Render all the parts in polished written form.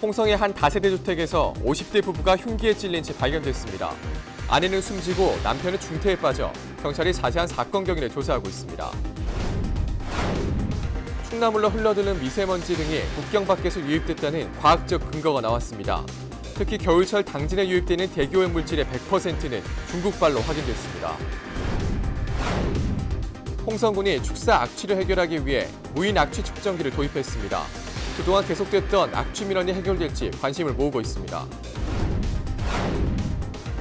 홍성의 한 다세대 주택에서 50대 부부가 흉기에 찔린 채 발견됐습니다. 아내는 숨지고 남편은 중태에 빠져 경찰이 자세한 사건 경위를 조사하고 있습니다. 충나물로 흘러드는 미세먼지 등이 국경 밖에서 유입됐다는 과학적 근거가 나왔습니다. 특히 겨울철 당진에 유입되는 대기오염 물질의 100%는 중국발로 확인됐습니다. 홍성군이 축사 악취를 해결하기 위해 무인 악취 측정기를 도입했습니다. 그동안 계속됐던 악취 민원이 해결될지 관심을 모으고 있습니다.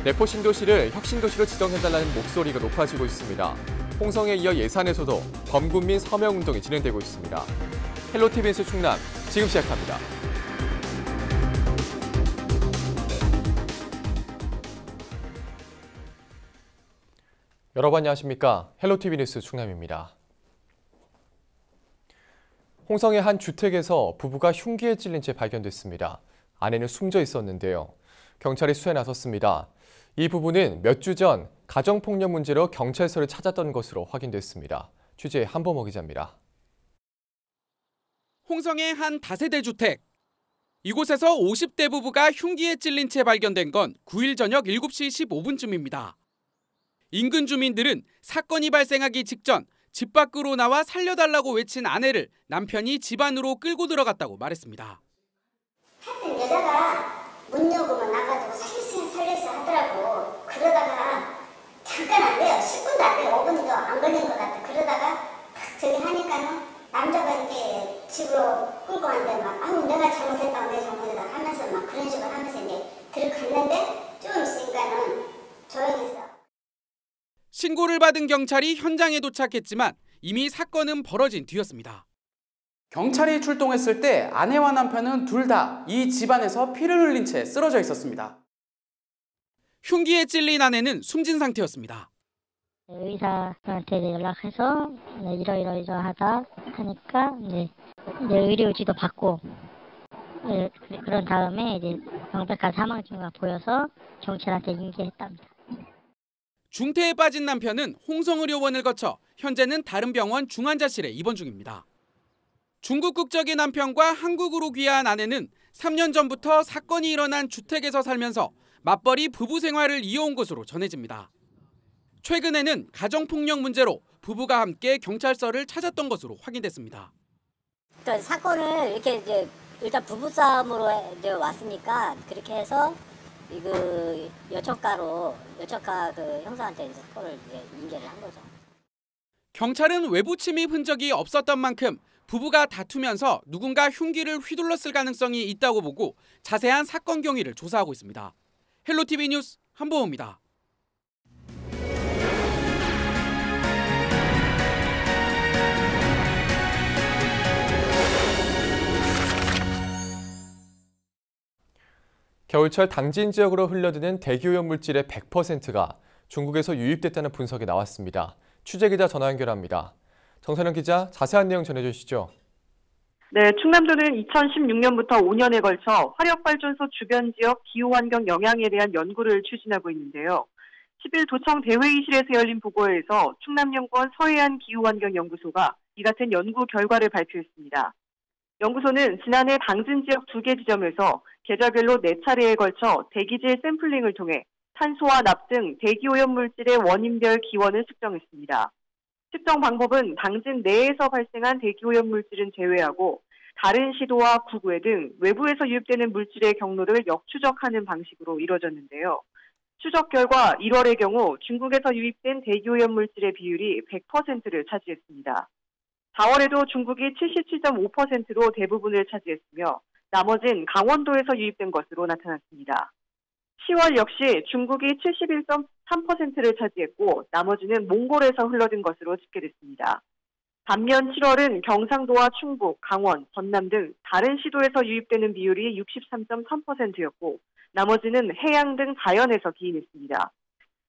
내포 신도시를 혁신도시로 지정해달라는 목소리가 높아지고 있습니다. 홍성에 이어 예산에서도 범군민 서명운동이 진행되고 있습니다. 헬로티비 뉴스 충남 지금 시작합니다. 여러분 안녕하십니까? 헬로티비 뉴스 충남입니다. 홍성의 한 주택에서 부부가 흉기에 찔린 채 발견됐습니다. 아내는 숨져 있었는데요. 경찰이 수사에 나섰습니다. 이 부부는 몇 주 전 가정폭력 문제로 경찰서를 찾았던 것으로 확인됐습니다. 취재 한범호 기자입니다. 홍성의 한 다세대 주택. 이곳에서 50대 부부가 흉기에 찔린 채 발견된 건 9일 저녁 7시 15분쯤입니다. 인근 주민들은 사건이 발생하기 직전 집 밖으로 나와 살려달라고 외친 아내를 남편이 집 안으로 끌고 들어갔다고 말했습니다. 하여튼 여자가 문 열고만 나가지고 살렸어 하더라고. 그러다가 잠깐 안 돼요. 10분도 안 돼요. 5분도 안 걸린 것 같아. 그러다가 탁 저기 하니까는 남자가 이제 집으로 끌고 왔는데 막 아우 내가 잘못했다 내가 잘못했다 하면서 막 그런 식으로 하면서 이제 들어갔는데 좀 있으니까는 조용했어. 신고를 받은 경찰이 현장에 도착했지만 이미 사건은 벌어진 뒤였습니다. 경찰이 출동했을 때 아내와 남편은 둘 다 이 집안에서 피를 흘린 채 쓰러져 있었습니다. 흉기에 찔린 아내는 숨진 상태였습니다. 의사한테 연락해서 이러하다 하니까 이제 의료지도 받고 그런 다음에 이제 명백한 사망 징후가 보여서 경찰한테 인계했답니다. 중태에 빠진 남편은 홍성의료원을 거쳐 현재는 다른 병원 중환자실에 입원 중입니다. 중국 국적의 남편과 한국으로 귀화한 아내는 3년 전부터 사건이 일어난 주택에서 살면서 맞벌이 부부 생활을 이어온 것으로 전해집니다. 최근에는 가정폭력 문제로 부부가 함께 경찰서를 찾았던 것으로 확인됐습니다. 그러니까 사건을 이렇게 이제 일단 부부싸움으로 이제 왔으니까 그렇게 해서 여처가 그 형사한테 이제 사건을 이제 인계를 한 거죠. 경찰은 외부 침입 흔적이 없었던 만큼 부부가 다투면서 누군가 흉기를 휘둘렀을 가능성이 있다고 보고 자세한 사건 경위를 조사하고 있습니다. 헬로티비 뉴스 한보호입니다. 겨울철 당진 지역으로 흘러드는 대기오염 물질의 100%가 중국에서 유입됐다는 분석이 나왔습니다. 취재기자 전화 연결합니다. 정선영 기자, 자세한 내용 전해주시죠. 네, 충남도는 2016년부터 5년에 걸쳐 화력발전소 주변 지역 기후환경 영향에 대한 연구를 추진하고 있는데요. 10일 도청 대회의실에서 열린 보고회에서 충남연구원 서해안 기후환경연구소가 이 같은 연구 결과를 발표했습니다. 연구소는 지난해 당진 지역 2개 지점에서 계절별로 4차례에 걸쳐 대기질 샘플링을 통해 탄소와 납 등 대기오염 물질의 원인별 기원을 측정했습니다. 측정 방법은 당진 내에서 발생한 대기오염 물질은 제외하고 다른 시도와 구구에 등 외부에서 유입되는 물질의 경로를 역추적하는 방식으로 이루어졌는데요. 추적 결과 1월의 경우 중국에서 유입된 대기오염 물질의 비율이 100%를 차지했습니다. 4월에도 중국이 77.5%로 대부분을 차지했으며 나머진 강원도에서 유입된 것으로 나타났습니다. 10월 역시 중국이 71.3%를 차지했고 나머지는 몽골에서 흘러든 것으로 집계됐습니다. 반면 7월은 경상도와 충북, 강원, 전남 등 다른 시도에서 유입되는 비율이 63.3%였고 나머지는 해양 등 자연에서 기인했습니다.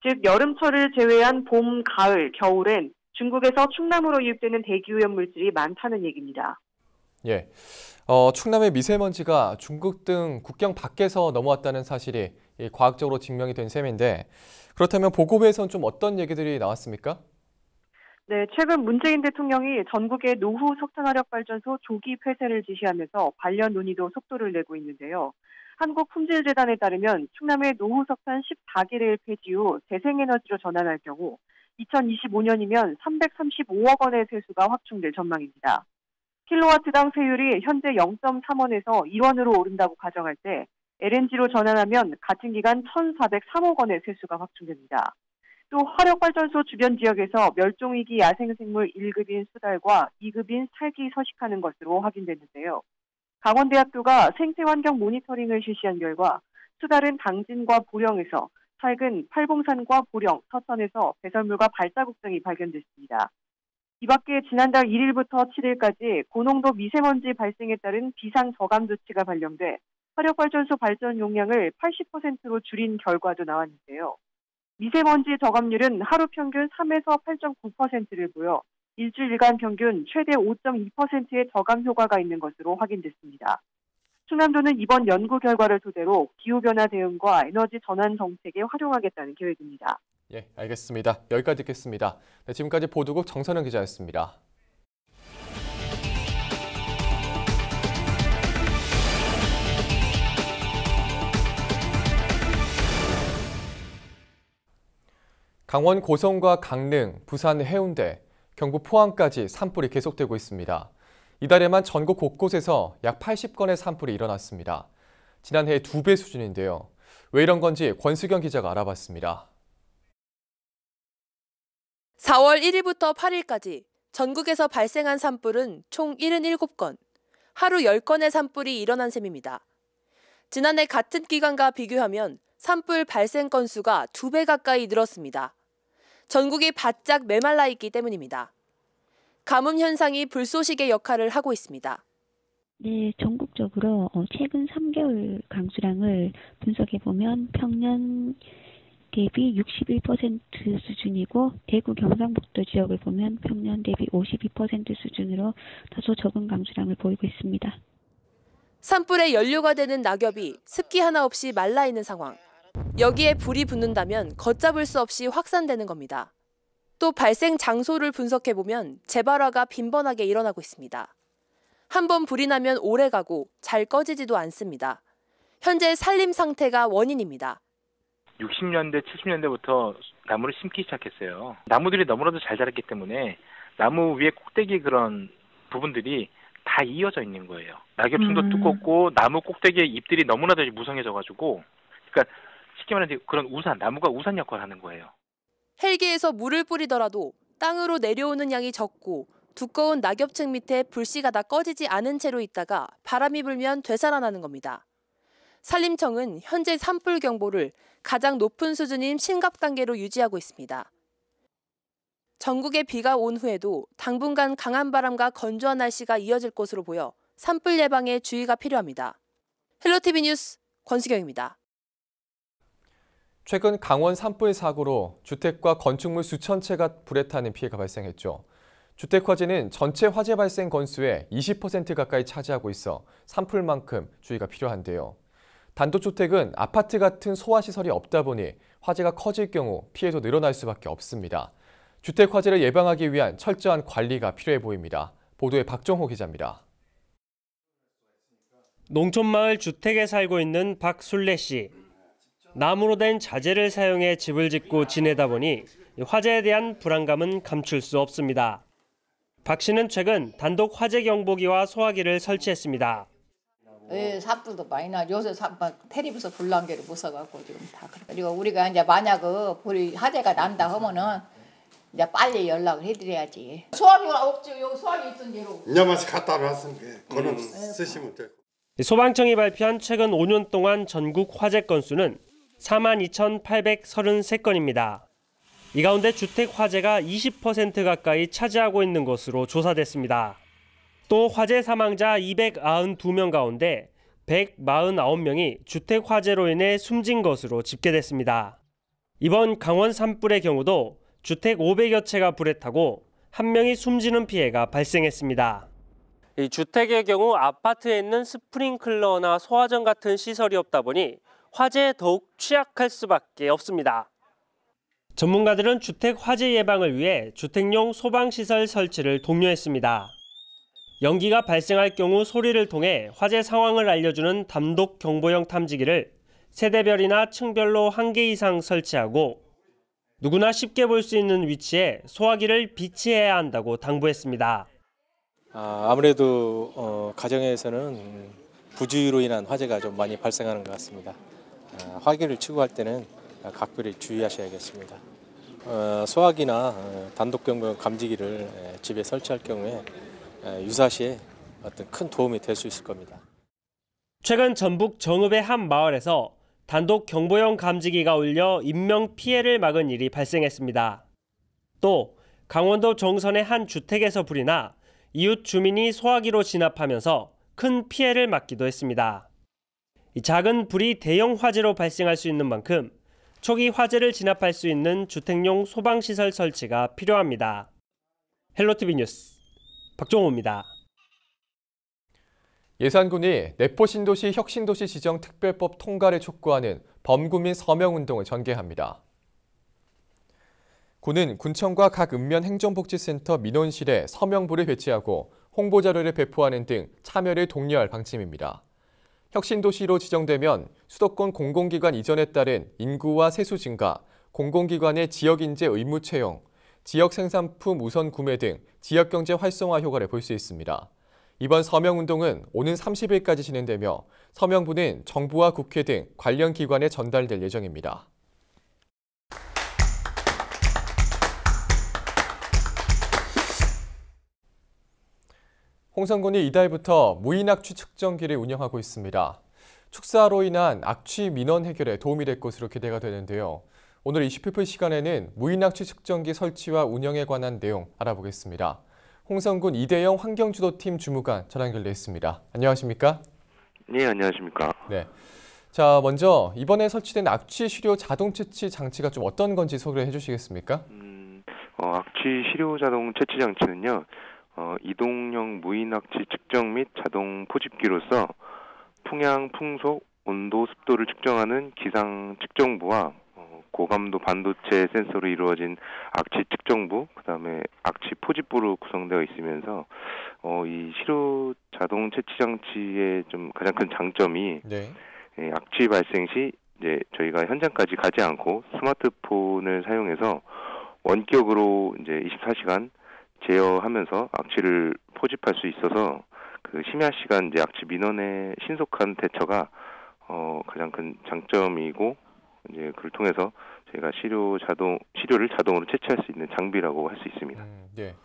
즉 여름철을 제외한 봄, 가을, 겨울엔 중국에서 충남으로 유입되는 대기오염 물질이 많다는 얘기입니다. 예, 충남의 미세먼지가 중국 등 국경 밖에서 넘어왔다는 사실이 과학적으로 증명이 된 셈인데 그렇다면 보고회에서는 좀 어떤 얘기들이 나왔습니까? 네, 최근 문재인 대통령이 전국의 노후 석탄화력발전소 조기 폐쇄를 지시하면서 관련 논의도 속도를 내고 있는데요. 한국품질재단에 따르면 충남의 노후 석탄 14개를 폐지 후 재생에너지로 전환할 경우 2025년이면 335억 원의 세수가 확충될 전망입니다. 킬로와트당 세율이 현재 0.3원에서 1원으로 오른다고 가정할 때 LNG로 전환하면 같은 기간 1,403억 원의 세수가 확충됩니다. 또 화력발전소 주변 지역에서 멸종위기 야생생물 1급인 수달과 2급인 살기 서식하는 것으로 확인됐는데요. 강원대학교가 생태환경 모니터링을 실시한 결과 수달은 당진과 보령에서, 살근 팔봉산과 보령, 서천에서 배설물과 발자국 등이 발견됐습니다. 이 밖에 지난달 1일부터 7일까지 고농도 미세먼지 발생에 따른 비상저감 조치가 발령돼 화력발전소 발전 용량을 80%로 줄인 결과도 나왔는데요. 미세먼지 저감률은 하루 평균 3에서 8.9%를 보여 일주일간 평균 최대 5.2%의 저감 효과가 있는 것으로 확인됐습니다. 충남도는 이번 연구 결과를 토대로 기후변화 대응과 에너지 전환 정책에 활용하겠다는 계획입니다. 예, 알겠습니다. 여기까지 듣겠습니다. 네, 지금까지 보도국 정선영 기자였습니다. 강원 고성과 강릉, 부산 해운대, 경북 포항까지 산불이 계속되고 있습니다. 이달에만 전국 곳곳에서 약 80건의 산불이 일어났습니다. 지난해 2배 수준인데요. 왜 이런 건지 권수경 기자가 알아봤습니다. 4월 1일부터 8일까지 전국에서 발생한 산불은 총 77건, 하루 10건의 산불이 일어난 셈입니다. 지난해 같은 기간과 비교하면 산불 발생 건수가 2배 가까이 늘었습니다. 전국이 바짝 메말라 있기 때문입니다. 가뭄 현상이 불쏘시개 역할을 하고 있습니다. 네, 전국적으로 최근 3개월 강수량을 분석해보면 평년 대비 61% 수준이고 대구 경상북도 지역을 보면 평년 대비 52% 수준으로 다소 적은 강수량을 보이고 있습니다. 산불의 연료가 되는 낙엽이 습기 하나 없이 말라 있는 상황. 여기에 불이 붙는다면 걷잡을 수 없이 확산되는 겁니다. 또 발생 장소를 분석해보면 재발화가 빈번하게 일어나고 있습니다. 한번 불이 나면 오래 가고 잘 꺼지지도 않습니다. 현재 산림 상태가 원인입니다. 60년대, 70년대부터 나무를 심기 시작했어요. 나무들이 너무나도 잘 자랐기 때문에 나무 위에 꼭대기 그런 부분들이 다 이어져 있는 거예요. 낙엽층도 두껍고 나무 꼭대기의 잎들이 너무나도 무성해져가지고, 그러니까 쉽게 말하면 그런 우산, 나무가 우산 역할을 하는 거예요. 헬기에서 물을 뿌리더라도 땅으로 내려오는 양이 적고 두꺼운 낙엽층 밑에 불씨가 다 꺼지지 않은 채로 있다가 바람이 불면 되살아나는 겁니다. 산림청은 현재 산불 경보를 가장 높은 수준인 심각 단계로 유지하고 있습니다. 전국에 비가 온 후에도 당분간 강한 바람과 건조한 날씨가 이어질 것으로 보여 산불 예방에 주의가 필요합니다. 헬로티비 뉴스 권수경입니다. 최근 강원 산불 사고로 주택과 건축물 수천 채가 불에 타는 피해가 발생했죠. 주택 화재는 전체 화재 발생 건수의 20% 가까이 차지하고 있어 산불만큼 주의가 필요한데요. 단독주택은 아파트 같은 소화시설이 없다 보니 화재가 커질 경우 피해도 늘어날 수밖에 없습니다. 주택 화재를 예방하기 위한 철저한 관리가 필요해 보입니다. 보도에 박정호 기자입니다. 농촌마을 주택에 살고 있는 박술래 씨. 나무로 된 자재를 사용해 집을 짓고 지내다 보니 화재에 대한 불안감은 감출 수 없습니다. 박 씨는 최근 단독 화재 경보기와 소화기를 설치했습니다. 예, 산불도 많이 나. 요새 텔레비에서 불난 게를 못 써갖고 지금 다. 그리고 우리가 이제 만약 불이 화재가 난다 하면은 이제 빨리 연락을 해드려야지. 소화기가 없지. 여기 소화기 있던 대로. 이녀만씩 갖다 놨으니까 그럼 쓰시면 되고. 소방청이 발표한 최근 5년 동안 전국 화재 건수는 42,833건입니다. 이 가운데 주택 화재가 20% 가까이 차지하고 있는 것으로 조사됐습니다. 또 화재 사망자 292명 가운데 149명이 주택 화재로 인해 숨진 것으로 집계됐습니다. 이번 강원 산불의 경우도 주택 500여 채가 불에 타고 1명이 숨지는 피해가 발생했습니다. 이 주택의 경우 아파트에 있는 스프링클러나 소화전 같은 시설이 없다 보니 화재에 더욱 취약할 수밖에 없습니다. 전문가들은 주택 화재 예방을 위해 주택용 소방시설 설치를 독려했습니다. 연기가 발생할 경우 소리를 통해 화재 상황을 알려주는 단독 경보형 탐지기를 세대별이나 층별로 1개 이상 설치하고 누구나 쉽게 볼 수 있는 위치에 소화기를 비치해야 한다고 당부했습니다. 아무래도 가정에서는 부주의로 인한 화재가 좀 많이 발생하는 것 같습니다. 화기를 치고할 때는 각별히 주의하셔야겠습니다. 소화기나 단독 경보용 감지기를 집에 설치할 경우에 유사시에 어떤 큰 도움이 될 수 있을 겁니다. 최근 전북 정읍의 한 마을에서 단독 경보용 감지기가 울려 인명 피해를 막은 일이 발생했습니다. 또 강원도 정선의 한 주택에서 불이 나 이웃 주민이 소화기로 진압하면서 큰 피해를 막기도 했습니다. 이 작은 불이 대형 화재로 발생할 수 있는 만큼 초기 화재를 진압할 수 있는 주택용 소방시설 설치가 필요합니다. 헬로티비 뉴스 박종호입니다. 예산군이 내포신도시 혁신도시 지정 특별법 통과를 촉구하는 범구민 서명운동을 전개합니다. 군은 군청과 각 읍면 행정복지센터 민원실에 서명부를 배치하고 홍보자료를 배포하는 등 참여를 독려할 방침입니다. 혁신도시로 지정되면 수도권 공공기관 이전에 따른 인구와 세수 증가, 공공기관의 지역인재 의무 채용, 지역 생산품 우선 구매 등 지역경제 활성화 효과를 볼 수 있습니다. 이번 서명운동은 오는 30일까지 진행되며 서명부는 정부와 국회 등 관련 기관에 전달될 예정입니다. 홍성군이 이달부터 무인악취 측정기를 운영하고 있습니다. 축사로 인한 악취 민원 해결에 도움이 될 것으로 기대가 되는데요. 오늘 20분 시간에는 무인악취 측정기 설치와 운영에 관한 내용 알아보겠습니다. 홍성군 이대영 환경주도팀 주무관 전화 연결돼 있습니다. 안녕하십니까? 네, 안녕하십니까? 네. 자, 먼저 이번에 설치된 악취 시료 자동 채취 장치가 좀 어떤 건지 소개해 주시겠습니까? 악취 시료 자동 채취 장치는요. 이동형 무인악취 측정 및 자동 포집기로서 풍향, 풍속, 온도, 습도를 측정하는 기상 측정부와 고감도 반도체 센서로 이루어진 악취 측정부, 그다음에 악취 포집부로 구성되어 있으면서 이 시료 자동 채취 장치의 좀 가장 큰 장점이 악취 발생 시 이제 저희가 현장까지 가지 않고 스마트폰을 사용해서 원격으로 이제 24시간 제어하면서 악취를 포집할 수 있어서 그 심야 시간 이제 악취 민원의 신속한 대처가 가장 큰 장점이고 이제 그를 통해서 저희가 시료를 자동으로 채취할 수 있는 장비라고 할 수 있습니다. 네.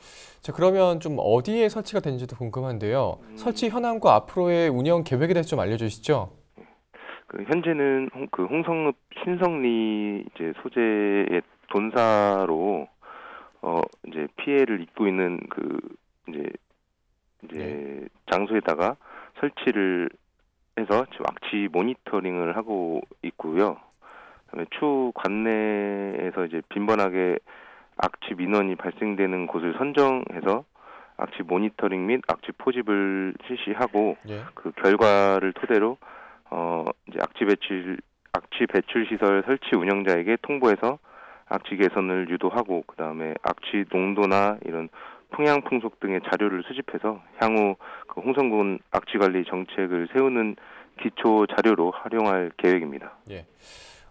자, 그러면 좀 어디에 설치가 되는지도 궁금한데요. 설치 현황과 앞으로의 운영 계획에 대해서 좀 알려주시죠. 그 현재는 홍성읍 신성리 이제 소재의 돈사로 이제 피해를 입고 있는 그 이제 장소에다가 설치를 해서 지금 악취 모니터링을 하고 있고요. 그다음에 추후 관내에서 이제 빈번하게 악취 민원이 발생되는 곳을 선정해서 악취 모니터링 및 악취 포집을 실시하고 그 결과를 토대로 이제 악취 배출 시설 설치 운영자에게 통보해서 악취 개선을 유도하고 그다음에 악취 농도나 이런 풍향 풍속 등의 자료를 수집해서 향후 그 홍성군 악취 관리 정책을 세우는 기초 자료로 활용할 계획입니다. 예.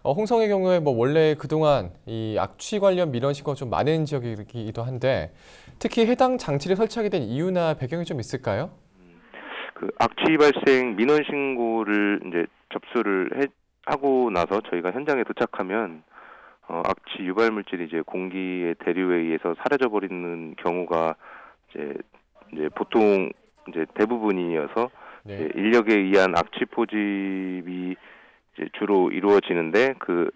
홍성의 경우에 뭐 원래 그동안 이 악취 관련 민원 신고가 좀 많은 지역이기도 한데 특히 해당 장치를 설치하게 된 이유나 배경이 좀 있을까요? 그 악취 발생 민원 신고를 이제 접수를 하고 나서 저희가 현장에 도착하면 악취 유발 물질이 이제 공기의 대류에 의해서 사라져 버리는 경우가 이제 보통 이제 대부분이어서 이제 인력에 의한 악취 포집이 이제 주로 이루어지는데 그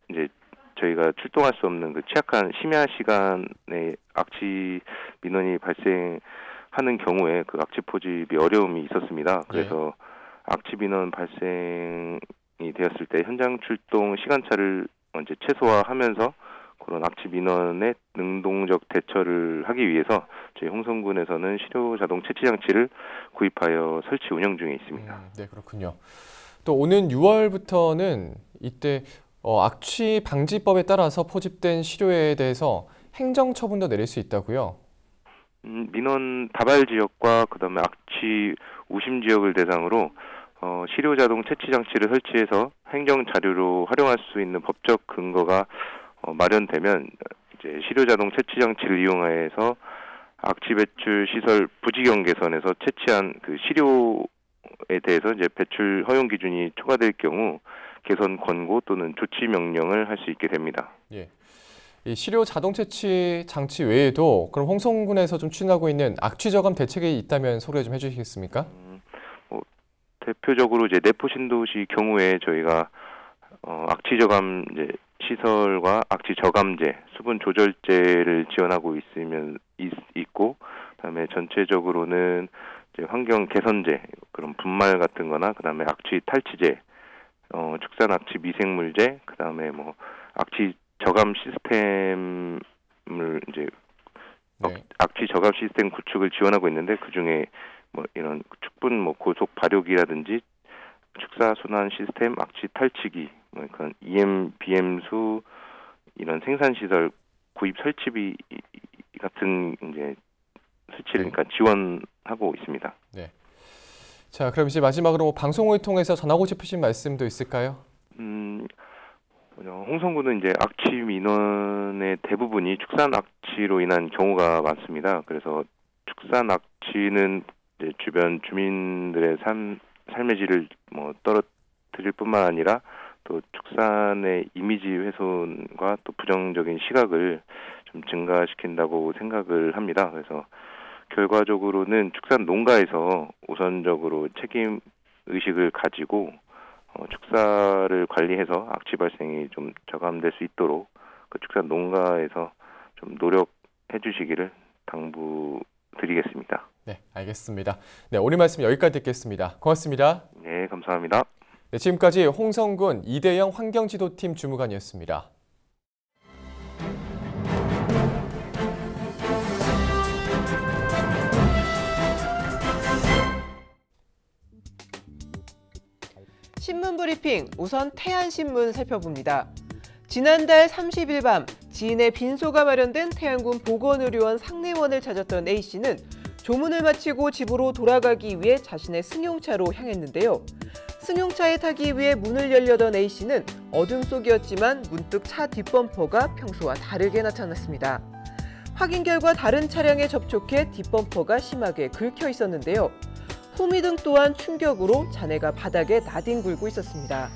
이제 저희가 출동할 수 없는 그 취약한 심야 시간에 악취 민원이 발생하는 경우에 그 악취 포집이 어려움이 있었습니다. 그래서 악취 민원 발생이 되었을 때 현장 출동 시간차를 이제 최소화하면서 그런 악취 민원의 능동적 대처를 하기 위해서 저희 홍성군에서는 시료 자동 채취 장치를 구입하여 설치 운영 중에 있습니다. 네, 그렇군요. 또 오는 6월부터는 이때 악취 방지법에 따라서 포집된 시료에 대해서 행정 처분도 내릴 수 있다고요? 민원 다발 지역과 그다음에 악취 우심 지역을 대상으로 시료 자동 채취 장치를 설치해서 행정 자료로 활용할 수 있는 법적 근거가 마련되면 이제 시료 자동 채취 장치를 이용해서 악취 배출 시설 부지 경계선에서 채취한 그 시료에 대해서 이제 배출 허용 기준이 초과될 경우 개선 권고 또는 조치 명령을 할 수 있게 됩니다. 예. 이 시료 자동 채취 장치 외에도 그럼 홍성군에서 좀 추진하고 있는 악취 저감 대책이 있다면 소개 좀 해주시겠습니까? 대표적으로 이제 내포 신도시 경우에 저희가 악취 저감 이제 시설과 악취 저감제, 수분 조절제를 지원하고 있고, 그다음에 전체적으로는 이제 환경 개선제, 그런 분말 같은거나, 그다음에 악취 탈취제, 축산 악취 미생물제, 그다음에 뭐 악취 저감 시스템을 이제 악취 저감 시스템 구축을 지원하고 있는데 그 중에 뭐 이런 축분 뭐 고속 발효기라든지 축사 순환 시스템, 악취 탈취기, 뭐 그런 EM, BM수 이런 생산 시설 구입 설치비 같은 이제 수치를 그러니까 지원하고 있습니다. 네. 자, 그럼 이제 마지막으로 방송을 통해서 전하고 싶으신 말씀도 있을까요? 홍성군은 이제 악취 민원의 대부분이 축산 악취로 인한 경우가 많습니다. 그래서 축산 악취는 이제 주변 주민들의 삶의 질을 뭐 떨어뜨릴 뿐만 아니라 또 축산의 이미지 훼손과 또 부정적인 시각을 좀 증가시킨다고 생각을 합니다. 그래서 결과적으로는 축산 농가에서 우선적으로 책임 의식을 가지고 축사를 관리해서 악취 발생이 좀 저감될 수 있도록 그 축산 농가에서 좀 노력해 주시기를 당부드리겠습니다. 네, 알겠습니다. 네, 오늘 말씀 여기까지 듣겠습니다. 고맙습니다. 네, 감사합니다. 네, 지금까지 홍성군 이대영 환경지도팀 주무관이었습니다. 신문 브리핑, 우선 태안신문 살펴봅니다. 지난달 30일 밤 지인의 빈소가 마련된 태안군 보건의료원 상내원을 찾았던 A씨는 조문을 마치고 집으로 돌아가기 위해 자신의 승용차로 향했는데요. 승용차에 타기 위해 문을 열려던 A씨는 어둠 속이었지만 문득 차 뒷범퍼가 평소와 다르게 나타났습니다. 확인 결과 다른 차량에 접촉해 뒷범퍼가 심하게 긁혀 있었는데요. 후미등 또한 충격으로 잔해가 바닥에 나뒹굴고 있었습니다.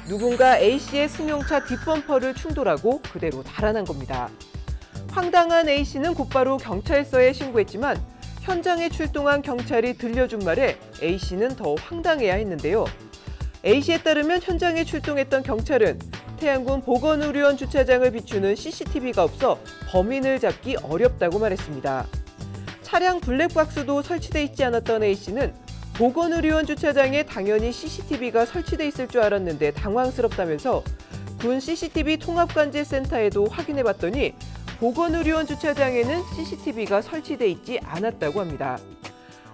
누군가 A씨의 승용차 뒷범퍼를 충돌하고 그대로 달아난 겁니다. 황당한 A씨는 곧바로 경찰서에 신고했지만 현장에 출동한 경찰이 들려준 말에 A씨는 더 황당해야 했는데요. A씨에 따르면 현장에 출동했던 경찰은 태안군 보건의료원 주차장을 비추는 CCTV가 없어 범인을 잡기 어렵다고 말했습니다. 차량 블랙박스도 설치돼 있지 않았던 A씨는 보건의료원 주차장에 당연히 CCTV가 설치돼 있을 줄 알았는데 당황스럽다면서 군 CCTV 통합관제센터에도 확인해봤더니 보건의료원 주차장에는 CCTV가 설치돼 있지 않았다고 합니다.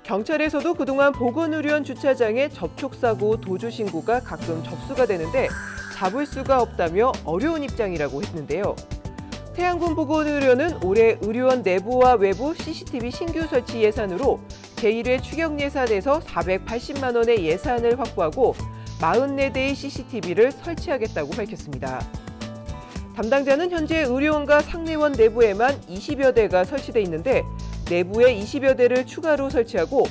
경찰에서도 그동안 보건의료원 주차장에 접촉사고 도주 신고가 가끔 접수가 되는데 잡을 수가 없다며 어려운 입장이라고 했는데요. 태안군 보건의료원은 올해 의료원 내부와 외부 CCTV 신규 설치 예산으로 제1회 추경 예산에서 480만 원의 예산을 확보하고 44대의 CCTV를 설치하겠다고 밝혔습니다. 담당자는 현재 의료원과 상내원 내부에만 20여 대가 설치돼 있는데 내부에 20여 대를 추가로 설치하고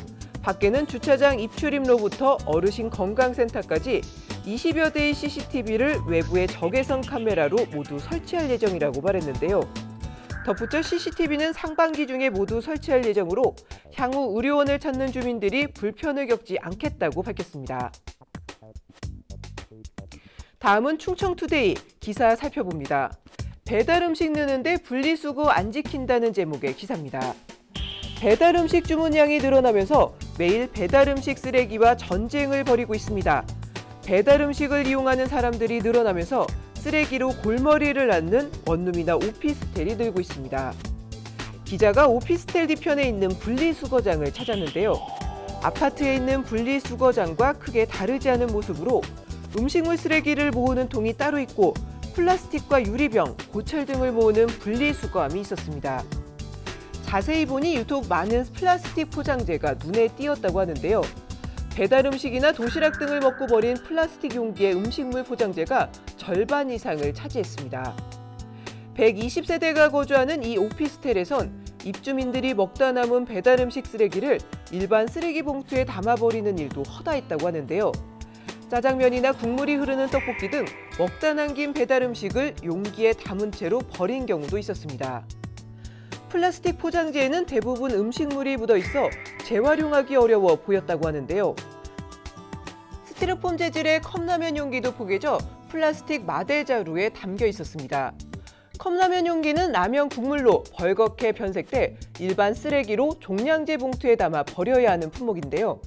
밖에는 주차장 입출입로부터 어르신 건강센터까지 20여 대의 CCTV를 외부의 적외선 카메라로 모두 설치할 예정이라고 말했는데요. 덧붙여 CCTV는 상반기 중에 모두 설치할 예정으로 향후 의료원을 찾는 주민들이 불편을 겪지 않겠다고 밝혔습니다. 다음은 충청투데이 기사 살펴봅니다. 배달음식 느는데 분리수거 안 지킨다는 제목의 기사입니다. 배달음식 주문량이 늘어나면서 매일 배달음식 쓰레기와 전쟁을 벌이고 있습니다. 배달음식을 이용하는 사람들이 늘어나면서 쓰레기로 골머리를 앓는 원룸이나 오피스텔이 늘고 있습니다. 기자가 오피스텔 뒤편에 있는 분리수거장을 찾았는데요. 아파트에 있는 분리수거장과 크게 다르지 않은 모습으로 음식물 쓰레기를 모으는 통이 따로 있고 플라스틱과 유리병, 고철 등을 모으는 분리수거함이 있었습니다. 자세히 보니 유독 많은 플라스틱 포장재가 눈에 띄었다고 하는데요. 배달 음식이나 도시락 등을 먹고 버린 플라스틱 용기의 음식물 포장재가 절반 이상을 차지했습니다. 120세대가 거주하는 이 오피스텔에선 입주민들이 먹다 남은 배달 음식 쓰레기를 일반 쓰레기 봉투에 담아버리는 일도 허다했다고 하는데요. 짜장면이나 국물이 흐르는 떡볶이 등 먹다 남긴 배달 음식을 용기에 담은 채로 버린 경우도 있었습니다. 플라스틱 포장재에는 대부분 음식물이 묻어 있어 재활용하기 어려워 보였다고 하는데요. 스티로폼 재질의 컵라면 용기도 포개져 플라스틱 마대자루에 담겨 있었습니다. 컵라면 용기는 라면 국물로 벌겋게 변색돼 일반 쓰레기로 종량제 봉투에 담아 버려야 하는 품목인데요.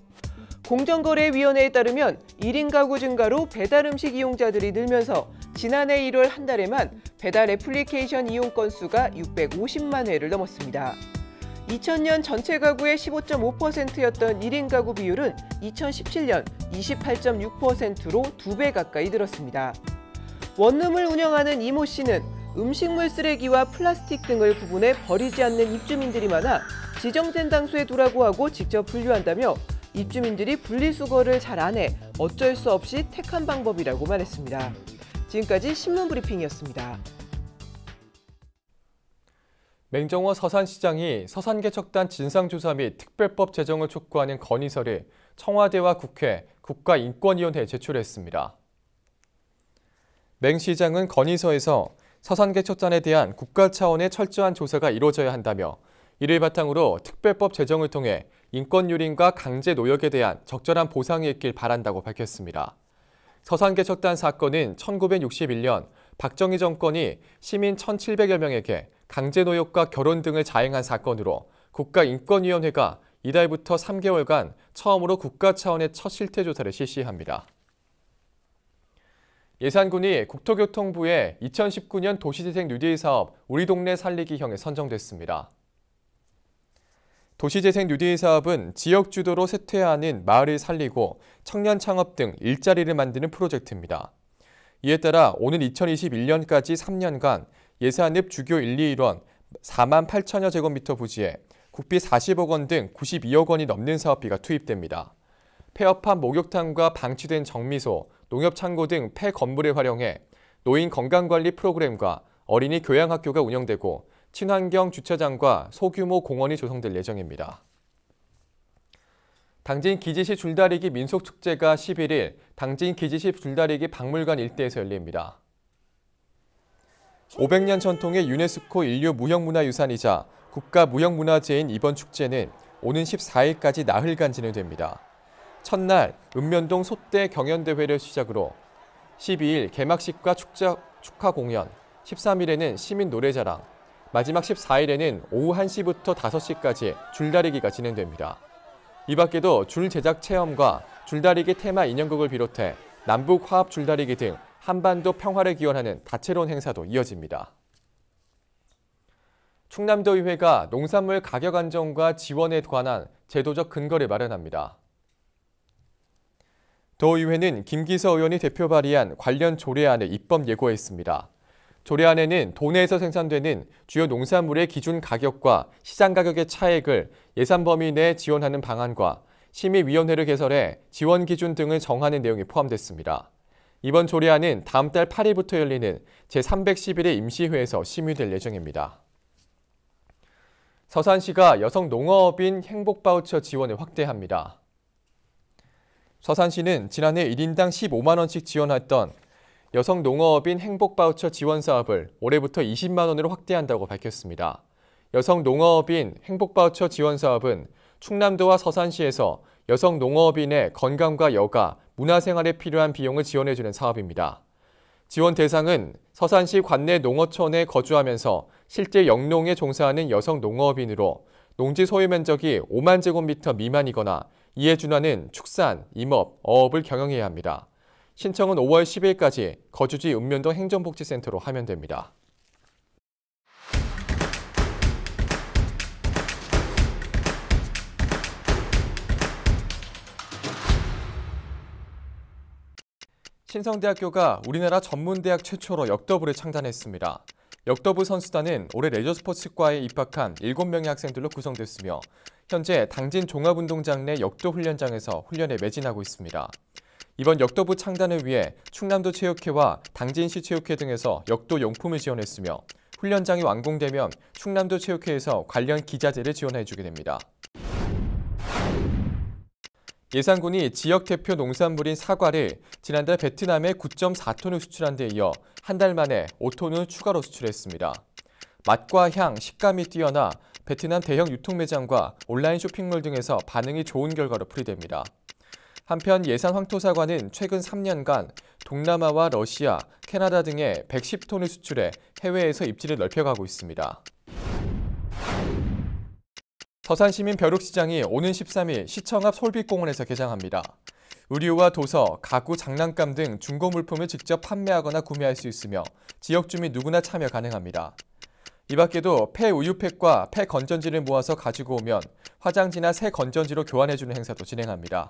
공정거래위원회에 따르면 1인 가구 증가로 배달 음식 이용자들이 늘면서 지난해 1월 한 달에만 배달 애플리케이션 이용 건수가 650만 회를 넘었습니다. 2000년 전체 가구의 15.5%였던 1인 가구 비율은 2017년 28.6%로 2배 가까이 늘었습니다. 원룸을 운영하는 이모 씨는 음식물 쓰레기와 플라스틱 등을 구분해 버리지 않는 입주민들이 많아 지정된 장소에 두라고 하고 직접 분류한다며 입주민들이 분리수거를 잘 안 해 어쩔 수 없이 택한 방법이라고 말했습니다. 지금까지 신문브리핑이었습니다. 맹정호 서산시장이 서산개척단 진상조사 및 특별법 제정을 촉구하는 건의서를 청와대와 국회, 국가인권위원회에 제출했습니다. 맹 시장은 건의서에서 서산개척단에 대한 국가 차원의 철저한 조사가 이루어져야 한다며 이를 바탕으로 특별법 제정을 통해 인권유린과 강제 노역에 대한 적절한 보상이 있길 바란다고 밝혔습니다. 서산개척단 사건은 1961년 박정희 정권이 시민 1,700여 명에게 강제노역과 결혼 등을 자행한 사건으로 국가인권위원회가 이달부터 3개월간 처음으로 국가 차원의 첫 실태조사를 실시합니다. 예산군이 국토교통부의 2019년 도시재생 뉴딜 사업 우리 동네 살리기형에 선정됐습니다. 도시재생 뉴딜 사업은 지역 주도로 쇠퇴하는 마을을 살리고 청년 창업 등 일자리를 만드는 프로젝트입니다. 이에 따라 오는 2021년까지 3년간 예산읍 주교 1, 2일원 4만 8천여 제곱미터 부지에 국비 40억 원 등 92억 원이 넘는 사업비가 투입됩니다. 폐업한 목욕탕과 방치된 정미소, 농협창고 등 폐건물을 활용해 노인 건강관리 프로그램과 어린이 교양학교가 운영되고 친환경 주차장과 소규모 공원이 조성될 예정입니다. 당진 기지시 줄다리기 민속축제가 11일 당진 기지시 줄다리기 박물관 일대에서 열립니다. 500년 전통의 유네스코 인류 무형문화유산이자 국가무형문화재인 이번 축제는 오는 14일까지 나흘간 진행됩니다. 첫날 읍면동 솥대 경연대회를 시작으로 12일 개막식과 축하 공연, 13일에는 시민 노래자랑, 마지막 14일에는 오후 1시부터 5시까지 줄다리기가 진행됩니다. 이 밖에도 줄 제작 체험과 줄다리기 테마 인형극을 비롯해 남북 화합 줄다리기 등 한반도 평화를 기원하는 다채로운 행사도 이어집니다. 충남도의회가 농산물 가격 안정과 지원에 관한 제도적 근거를 마련합니다. 도의회는 김기서 의원이 대표 발의한 관련 조례안을 입법 예고했습니다. 조례안에는 도내에서 생산되는 주요 농산물의 기준 가격과 시장 가격의 차액을 예산 범위 내에 지원하는 방안과 심의위원회를 개설해 지원 기준 등을 정하는 내용이 포함됐습니다. 이번 조례안은 다음 달 8일부터 열리는 제311회 임시회에서 심의될 예정입니다. 서산시가 여성 농어업인 행복바우처 지원을 확대합니다. 서산시는 지난해 1인당 15만 원씩 지원했던 여성 농어업인 행복바우처 지원 사업을 올해부터 20만 원으로 확대한다고 밝혔습니다. 여성 농어업인 행복바우처 지원 사업은 충남도와 서산시에서 여성 농어업인의 건강과 여가, 문화생활에 필요한 비용을 지원해주는 사업입니다. 지원 대상은 서산시 관내 농어촌에 거주하면서 실제 영농에 종사하는 여성 농어업인으로 농지 소유 면적이 5만 제곱미터 미만이거나 이에 준하는 축산, 임업, 어업을 경영해야 합니다. 신청은 5월 10일까지 거주지 읍면동 행정복지센터로 하면 됩니다. 신성대학교가 우리나라 전문대학 최초로 역더부를 창단했습니다. 역더부 선수단은 올해 레저스포츠과에 입학한 7명의 학생들로 구성됐으며 현재 당진 종합운동장 내 역도 훈련장에서 훈련에 매진하고 있습니다. 이번 역더부 창단을 위해 충남도 체육회와 당진시 체육회 등에서 역도 용품을 지원했으며 훈련장이 완공되면 충남도 체육회에서 관련 기자재를 지원해주게 됩니다. 예산군이 지역 대표 농산물인 사과를 지난달 베트남에 9.4톤을 수출한 데 이어 한 달 만에 5톤을 추가로 수출했습니다. 맛과 향, 식감이 뛰어나 베트남 대형 유통매장과 온라인 쇼핑몰 등에서 반응이 좋은 결과로 풀이됩니다. 한편 예산 황토사과는 최근 3년간 동남아와 러시아, 캐나다 등에 110톤을 수출해 해외에서 입지를 넓혀가고 있습니다. 서산시민 벼룩시장이 오는 13일 시청 앞 솔빛공원에서 개장합니다. 의류와 도서, 가구, 장난감 등 중고 물품을 직접 판매하거나 구매할 수 있으며 지역 주민 누구나 참여 가능합니다. 이 밖에도 폐 우유팩과 폐 건전지를 모아서 가지고 오면 화장지나 새 건전지로 교환해주는 행사도 진행합니다.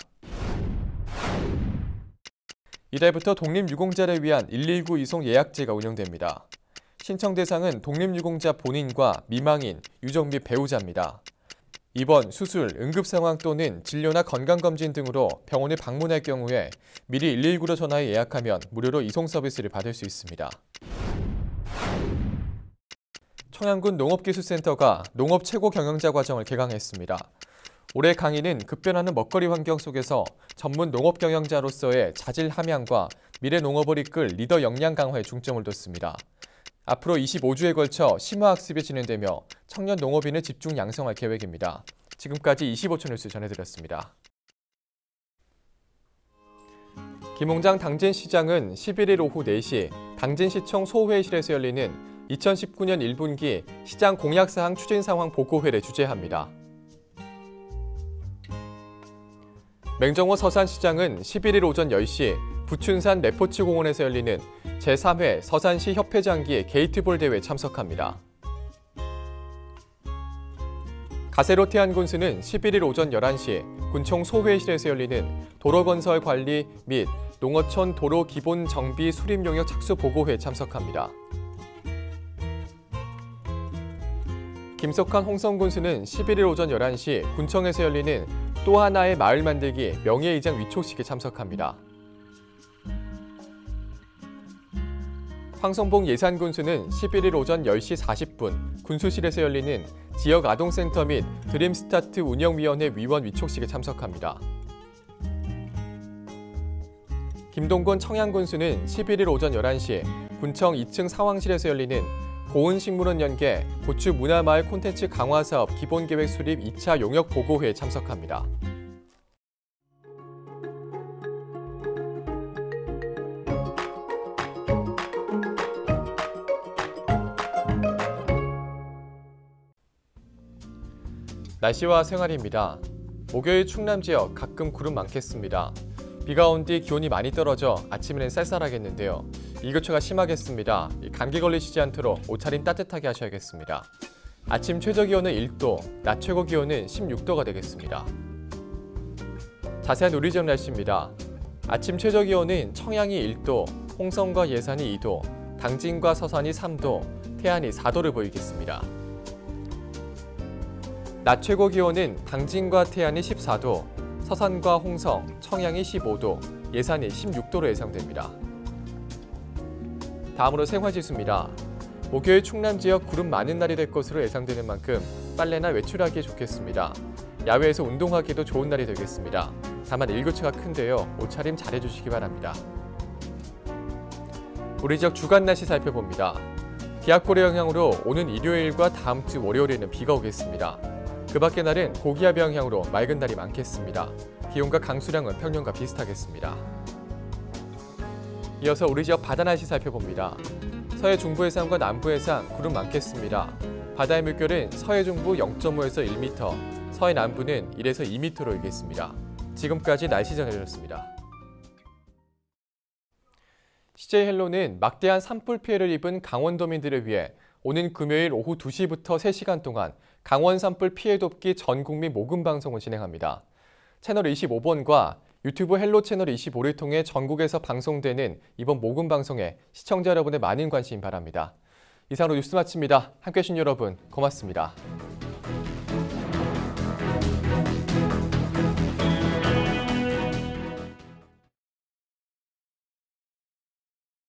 이달부터 독립유공자를 위한 119 이송 예약제가 운영됩니다. 신청 대상은 독립유공자 본인과 미망인, 유족 및 배우자입니다. 입원, 수술, 응급상황 또는 진료나 건강검진 등으로 병원을 방문할 경우에 미리 119로 전화해 예약하면 무료로 이송 서비스를 받을 수 있습니다. 청양군 농업기술센터가 농업 최고 경영자 과정을 개강했습니다. 올해 강의는 급변하는 먹거리 환경 속에서 전문 농업 경영자로서의 자질 함양과 미래 농업을 이끌 리더 역량 강화에 중점을 뒀습니다. 앞으로 25주에 걸쳐 심화학습이 진행되며 청년 농업인을 집중 양성할 계획입니다. 지금까지 25초 뉴스 전해드렸습니다. 김홍장 당진시장은 11일 오후 4시 당진시청 소회의실에서 열리는 2019년 1분기 시장 공약사항 추진상황 보고회를 주재합니다. 맹정호 서산시장은 11일 오전 10시 부춘산 레포츠 공원에서 열리는 제3회 서산시 협회장기 게이트볼 대회에 참석합니다. 가세로 태안군수는 11일 오전 11시 군청 소회의실에서 열리는 도로건설 관리 및 농어촌 도로 기본 정비 수립 용역 착수 보고회에 참석합니다. 김석환 홍성군수는 11일 오전 11시 군청에서 열리는 또 하나의 마을 만들기 명예이장 위촉식에 참석합니다. 황성봉 예산군수는 11일 오전 10시 40분 군수실에서 열리는 지역 아동센터 및 드림스타트 운영위원회 위원 위촉식에 참석합니다. 김동건 청양군수는 11일 오전 11시 군청 2층 상황실에서 열리는 고은식물원 연계 고추 문화마을 콘텐츠 강화사업 기본계획 수립 2차 용역 보고회에 참석합니다. 날씨와 생활입니다. 목요일 충남 지역 가끔 구름 많겠습니다. 비가 온 뒤 기온이 많이 떨어져 아침에는 쌀쌀하겠는데요. 일교차가 심하겠습니다. 감기 걸리시지 않도록 옷차림 따뜻하게 하셔야겠습니다. 아침 최저 기온은 1도, 낮 최고 기온은 16도가 되겠습니다. 자세한 우리 지역 날씨입니다. 아침 최저 기온은 청양이 1도, 홍성과 예산이 2도, 당진과 서산이 3도, 태안이 4도를 보이겠습니다. 낮 최고 기온은 당진과 태안이 14도, 서산과 홍성, 청양이 15도, 예산이 16도로 예상됩니다. 다음으로 생활지수입니다. 목요일 충남 지역 구름 많은 날이 될 것으로 예상되는 만큼 빨래나 외출하기에 좋겠습니다. 야외에서 운동하기도 좋은 날이 되겠습니다. 다만 일교차가 큰데요. 옷차림 잘해주시기 바랍니다. 우리 지역 주간 날씨 살펴봅니다. 기압골의 영향으로 오는 일요일과 다음 주 월요일에는 비가 오겠습니다. 그 밖의 날은 고기압 영향으로 맑은 날이 많겠습니다. 기온과 강수량은 평년과 비슷하겠습니다. 이어서 우리 지역 바다 날씨 살펴봅니다. 서해 중부 해상과 남부 해상 구름 많겠습니다. 바다의 물결은 서해 중부 0.5에서 1m, 서해 남부는 1에서 2m로 일겠습니다. 지금까지 날씨 전해드렸습니다. CJ 헬로는 막대한 산불 피해를 입은 강원도민들을 위해 오는 금요일 오후 2시부터 3시간 동안 강원 산불 피해 돕기 전 국민 모금 방송을 진행합니다. 채널 25번과 유튜브 헬로 채널 25를 통해 전국에서 방송되는 이번 모금 방송에 시청자 여러분의 많은 관심 바랍니다. 이상으로 뉴스 마칩니다. 함께해 주신 여러분 고맙습니다.